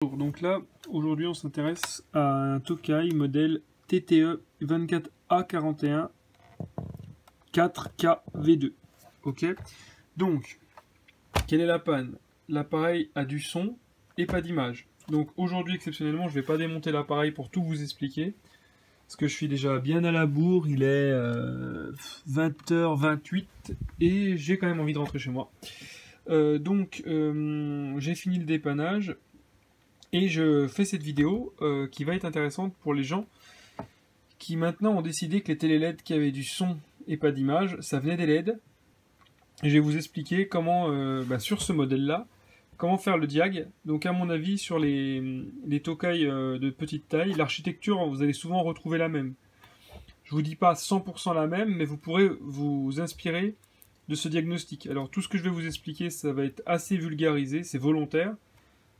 Donc là, aujourd'hui, on s'intéresse à un Tokai modèle TTE 24A41 4KV2. Ok. Donc, quelle est la panne? L'appareil a du son et pas d'image. Donc aujourd'hui, exceptionnellement, je ne vais pas démonter l'appareil pour tout vous expliquer. Parce que je suis déjà bien à la bourre, il est 20h28 et j'ai quand même envie de rentrer chez moi. J'ai fini le dépannage. Et je fais cette vidéo qui va être intéressante pour les gens qui maintenant ont décidé que les télé LED qui avaient du son et pas d'image, ça venait des LED. Et je vais vous expliquer comment, sur ce modèle-là, comment faire le diag. Donc à mon avis, sur les Tokai de petite taille, l'architecture, vous allez souvent retrouver la même. Je vous dis pas 100% la même, mais vous pourrez vous inspirer de ce diagnostic. Alors tout ce que je vais vous expliquer, ça va être assez vulgarisé, c'est volontaire.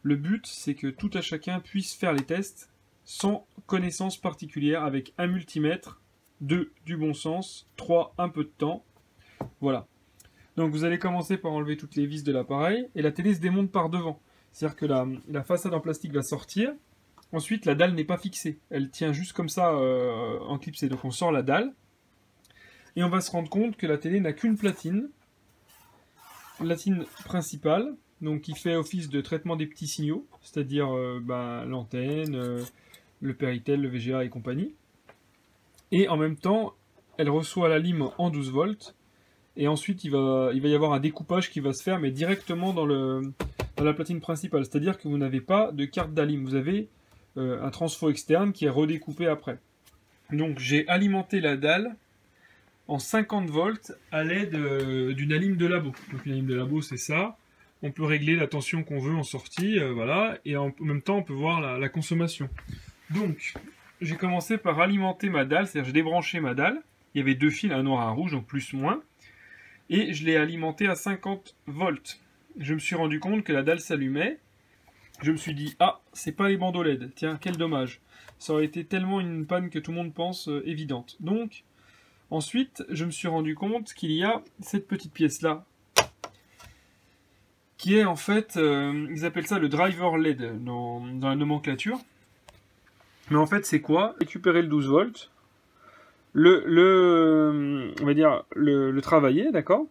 Le but, c'est que tout à chacun puisse faire les tests sans connaissance particulière, avec un multimètre, 2 du bon sens, 3 un peu de temps. Voilà. Donc vous allez commencer par enlever toutes les vis de l'appareil, et la télé se démonte par devant. C'est-à-dire que la façade en plastique va sortir. Ensuite, la dalle n'est pas fixée. Elle tient juste comme ça en clipsé. Donc on sort la dalle, et on va se rendre compte que la télé n'a qu'une platine principale, donc qui fait office de traitement des petits signaux, c'est-à-dire l'antenne, le Péritel, le VGA et compagnie. Et en même temps, elle reçoit la lime en 12 volts, et ensuite il va y avoir un découpage qui va se faire, mais directement dans la platine principale, c'est-à-dire que vous n'avez pas de carte d'alim, vous avez un transfo externe qui est redécoupé après. Donc j'ai alimenté la dalle en 50 volts à l'aide d'une alim de labo. Donc une alim de labo, c'est ça. On peut régler la tension qu'on veut en sortie, voilà, et en même temps on peut voir la consommation. Donc j'ai commencé par alimenter ma dalle, c'est-à-dire j'ai débranché ma dalle. Il y avait deux fils, un noir et un rouge, donc plus moins, et je l'ai alimenté à 50 volts. Je me suis rendu compte que la dalle s'allumait. Je me suis dit, ah, c'est pas les bandeaux LED, tiens, quel dommage. Ça aurait été tellement une panne que tout le monde pense évidente. Donc ensuite, je me suis rendu compte qu'il y a cette petite pièce-là, qui est en fait, ils appellent ça le driver LED dans la nomenclature. Mais en fait, c'est quoi? Récupérer le 12 volts, on va dire, le travailler, d'accord?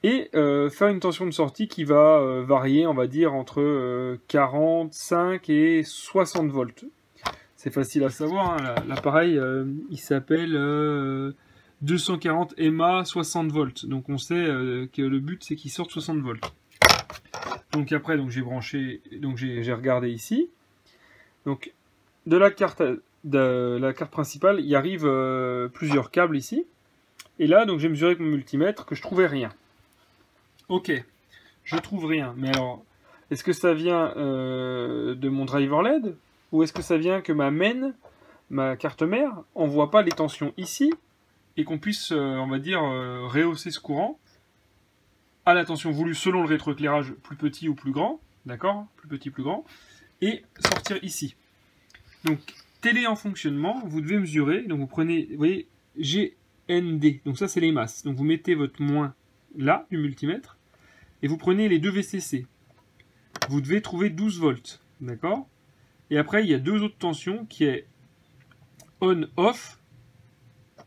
Et faire une tension de sortie qui va varier, on va dire, entre 45 et 60 volts. C'est facile à savoir, hein, l'appareil, il s'appelle 240 EMA 60 volts. Donc on sait que le but c'est qu'il sorte 60 volts. Donc après, j'ai branché, donc j'ai regardé ici. Donc de la carte principale, il arrive plusieurs câbles ici. Et là, donc j'ai mesuré avec mon multimètre que je trouvais rien. Ok, je trouve rien. Mais alors, est-ce que ça vient de mon driver LED? Ou est-ce que ça vient que ma carte mère, envoie pas les tensions ici et qu'on puisse, on va dire, rehausser ce courant à la tension voulue selon le rétroéclairage plus petit ou plus grand, d'accord? Plus petit, plus grand, et sortir ici. Donc, télé en fonctionnement, vous devez mesurer, donc vous prenez, vous voyez, GND, donc ça c'est les masses. Donc vous mettez votre moins là, du multimètre, et vous prenez les deux VCC. Vous devez trouver 12 volts, d'accord? Et après, il y a deux autres tensions qui est on-off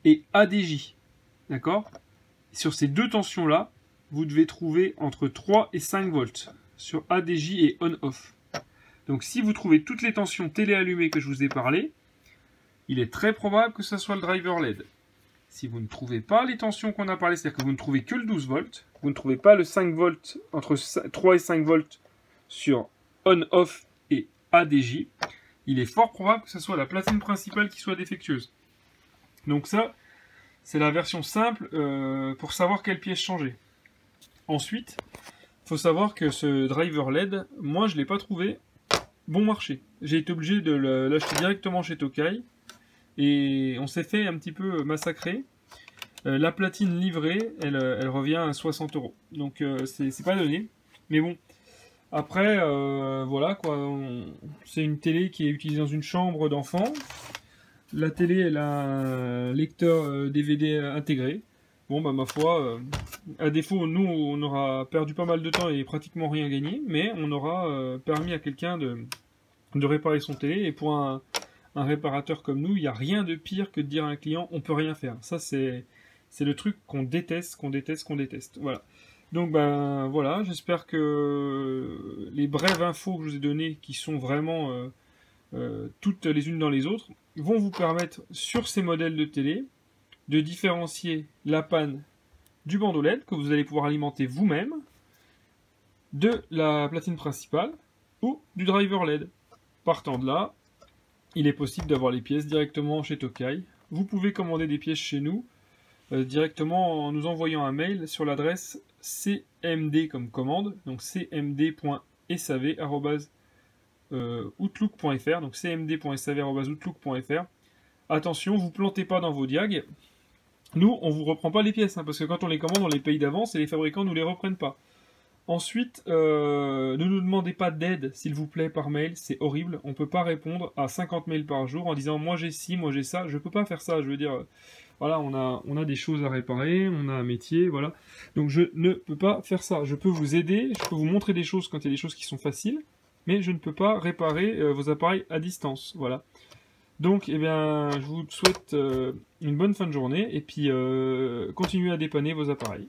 et ADJ. D'accord? Sur ces deux tensions-là, vous devez trouver entre 3 et 5 volts sur ADJ et on-off. Donc si vous trouvez toutes les tensions télé allumées que je vous ai parlé, il est très probable que ce soit le driver LED. Si vous ne trouvez pas les tensions qu'on a parlé, c'est-à-dire que vous ne trouvez que le 12 volts, vous ne trouvez pas le 5 volts, entre 3 et 5 volts sur on-off et ADJ, il est fort probable que ce soit la platine principale qui soit défectueuse. Donc ça, c'est la version simple pour savoir quelle pièce changer. Ensuite, il faut savoir que ce driver LED, moi je ne l'ai pas trouvé bon marché. J'ai été obligé de l'acheter directement chez Tokai et on s'est fait un petit peu massacrer. La platine livrée, elle revient à 60 €. Donc c'est pas donné. Mais bon, après, voilà quoi. C'est une télé qui est utilisée dans une chambre d'enfant. La télé, elle a un lecteur DVD intégré. Bon, bah ma foi, à défaut, nous, on aura perdu pas mal de temps et pratiquement rien gagné, mais on aura permis à quelqu'un de réparer son télé. Et pour un réparateur comme nous, il n'y a rien de pire que de dire à un client on peut rien faire. Ça, c'est le truc qu'on déteste, qu'on déteste, qu'on déteste. Voilà. Donc ben voilà, j'espère que les brèves infos que je vous ai données, qui sont vraiment toutes les unes dans les autres, vont vous permettre sur ces modèles de télé de différencier la panne du bandeau LED que vous allez pouvoir alimenter vous-même, de la platine principale ou du driver LED. Partant de là, il est possible d'avoir les pièces directement chez Tokai. Vous pouvez commander des pièces chez nous directement en nous envoyant un mail sur l'adresse cmd comme commande, donc cmd.sav@outlook.fr, donc cmd.sav@outlook.fr. Attention, vous plantez pas dans vos diags. Nous, on vous reprend pas les pièces, parce que quand on les commande, on les paye d'avance et les fabricants nous les reprennent pas. Ensuite, ne nous demandez pas d'aide, s'il vous plaît, par mail, c'est horrible. On peut pas répondre à 50 mails par jour en disant moi j'ai ci, moi j'ai ça. Je peux pas faire ça. Je veux dire, voilà, on a des choses à réparer, on a un métier, voilà. Donc je ne peux pas faire ça. Je peux vous aider, je peux vous montrer des choses quand il y a des choses qui sont faciles, mais je ne peux pas réparer vos appareils à distance, voilà. Donc, eh bien, je vous souhaite une bonne fin de journée et puis continuez à dépanner vos appareils.